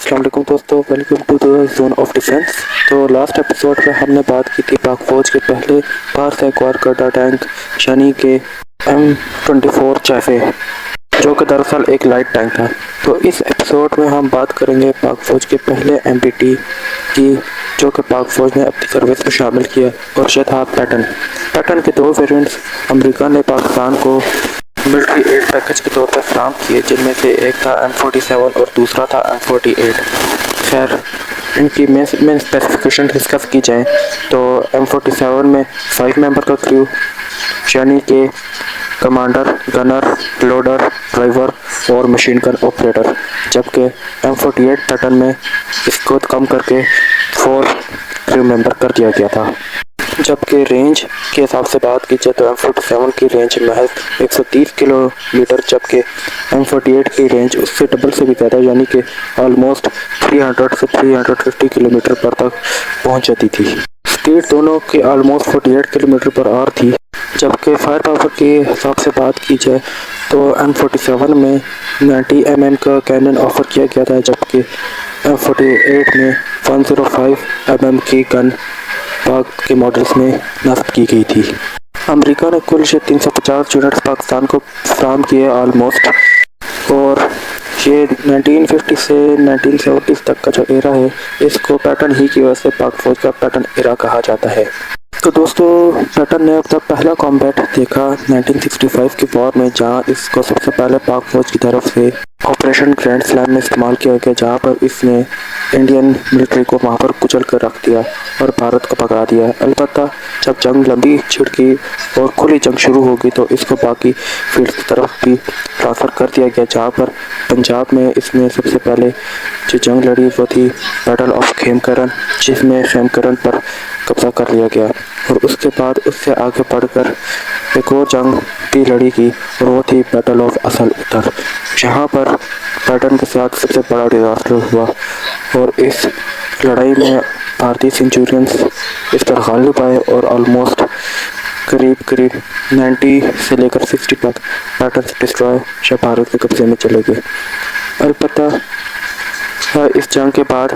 السلام علیکم دوستو، welcome to the zone of defence. تو لاسٹ ایپیسوڈ میں ہم نے بات کی تھی پاک فوج کے پہلے باہر سے ایکوائر کردہ ٹینک یعنی کہ M24 چیفے، جو کہ دراصل ایک لائٹ ٹینک تھا۔ تو اس ایپیسوڈ میں ہم بات کریں گے پاک فوج کے پہلے MPT کی، جو کہ پاک فوج نے اپنی سروس میں شامل کیا، اور یہ تھا پیٹن کے دو ویریئنٹس امریکہ نے پاکستان کو ملٹری ایڈ پیکج کے طور پر فراہم کیے، جن میں سے ایک تھا M47 اور دوسرا تھا M48۔ خیر، ان کی مین اسپیسیفکیشن ڈسکس کی جائیں تو M47 میں 5 ممبر کا کریو، یعنی کہ کمانڈر، گنر، لوڈر، ڈرائیور اور مشین گن آپریٹر، جبکہ M48 پیٹرن میں اس کو کم کر کے 4 کریو ممبر کر دیا گیا تھا۔ جبکہ رینج کے حساب سے بات کی جائے تو M47 کی رینج محض 130 کلومیٹر، جبکہ M48 کی رینج اس سے ڈبل سے بھی زیادہ، یعنی کہ آلموسٹ 300 سے 350 کلومیٹر پر تک پہنچ جاتی تھی۔ سپیڈ دونوں کی آلموسٹ 48 کلومیٹر پر آور تھی۔ جبکہ فائر پاور کے حساب سے بات کی جائے تو M47 میں 90 mm کا کینن آفر کیا گیا تھا، جبکہ M48 میں 105 mm کی گن پاک کے ماڈلز میں نصب کی گئی تھی۔ امریکہ نے کل 350 یونٹس پاکستان کو فراہم کیے آلموسٹ، اور یہ 1950 سے 1970 تک کا جو ایرا ہے، اس کو پیٹرن ہی کی وجہ سے پاک فوج کا پیٹرن ایرا کہا جاتا ہے۔ تو دوستو، پیٹرن نے اپنا پہلا کامبیٹ دیکھا 1965 کی وار میں، جہاں اس کو سب سے پہلے پاک فوج کی طرف سے آپریشن گرینڈ سلیم میں استعمال کیا گیا، جہاں پر اس نے انڈین ملٹری کو وہاں پر کچل کر رکھ دیا اور بھارت کو بھگا دیا۔ البتہ جب جنگ لمبی چھڑکی اور کھلی جنگ شروع ہوگی تو اس کو باقی فیلڈ کی طرف بھی ٹرانسفر کر دیا گیا، جہاں پر پنجاب میں اس نے سب سے پہلے جو جنگ لڑی وہ تھی بیٹل آف خیم کرن، جس میں خیم کرن پر قبضہ کر لیا گیا، اور اس کے بعد اس سے آگے بڑھ کر ایک اور جنگ بھی لڑی گئی، اور وہ تھی بیٹل آف اصل اتر، جہاں پر پیٹرن کے ساتھ سب سے بڑا ڈیزاسٹر ہوا، اور اس لڑائی میں بھارتی سینچورینز اس پر غالب آئے اور آلموسٹ قریب 90 سے لے کر 60 تک پیٹرن سے ڈسٹرائے یا بھارت کے قبضے میں چلے گئے۔ البتہ اس جنگ کے بعد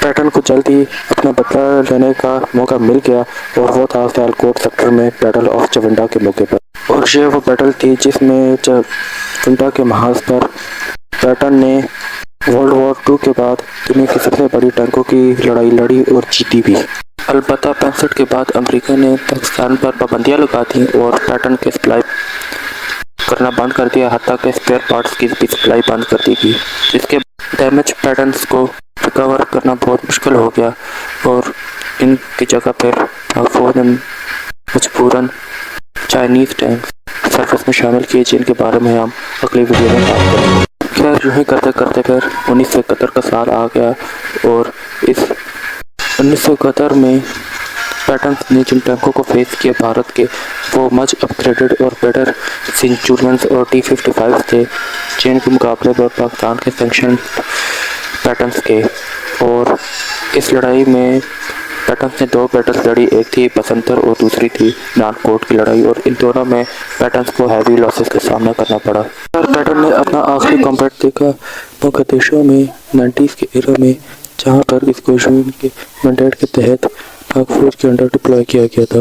پیٹرن کو جلد ہی اپنا بدلہ لینے کا موقع مل گیا، اور وہ تھا سیالکوٹ سیکٹر میں بیٹل آف چونڈا کے موقع پر، اور یہ وہ بیٹل تھی جس میں چونڈا کے محاذ پر پیٹرن نے ورلڈ وار 2 کے بعد دنیا کی سب سے بڑی ٹینکوں کی لڑائی لڑی اور جیتی بھی۔ البتہ 65 کے بعد امریکہ نے پاکستان پر پابندیاں لگا دیں اور پیٹرن کے سپلائی کرنا بند کر دیا، حتیٰ کہ اسپیئر پارٹس کی بھی سپلائی بند کر دی گئی، جس کے ڈیمیج پیٹرنز کو ریکور کرنا بہت مشکل ہو گیا، اور ان کی جگہ پر پاک فوج نے مجبوراً چائنیز ٹینکس سروس میں شامل کیے، جن کے بارے میں ہم اگلی ویڈیو میں بات کریں گے۔ خیر، یوں ہی کرتے کرتے پھر 1971 کا سال آ گیا، اور اس 1971 میں پیٹرنز نے جن ٹینکوں کو فیس کیا بھارت کے، وہ مچ اپ گریڈڈ اور بیٹر سینچورینز اور T-55 تھے، جن کے مقابلے پر پاکستان کے سینکشن پیٹرنز کے۔ اور اس لڑائی میں پیٹرنز نے 2 بیٹلز لڑی، ایک تھی بسنتر اور دوسری تھی نانکوٹ کی لڑائی، اور ان دونوں میں پیٹرنز کو ہیوی لاسز کا سامنا کرنا پڑا۔ پیٹرن نے اپنا آخری کامبیٹ دیکھا موگادیشو میں 90s کے ایرا میں، جہاں پر اس کو یون کے مینڈیٹ کے تحت پاک فوج کے انڈر ڈپلوائے کیا گیا تھا،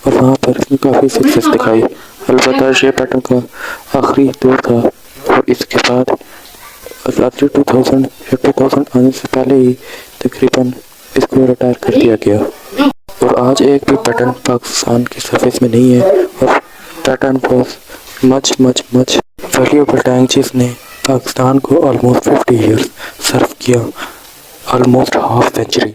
اور وہاں پر اس نے کافی سکسیس دکھائی۔ البتہ یہ پیٹرن کا آخری دور تھا، اور اس کے بعد 2000 آنے سے پہلے ہی تقریباً اس کو ریٹائر کر دیا گیا، اور آج ایک بھی پیٹرن پاکستان کی سروس میں نہیں ہے، اور pattern was much valuable tank جس نے پاکستان کو آلموسٹ 50 ایئرس سرو کیا، آلموسٹ ہاف سینچری۔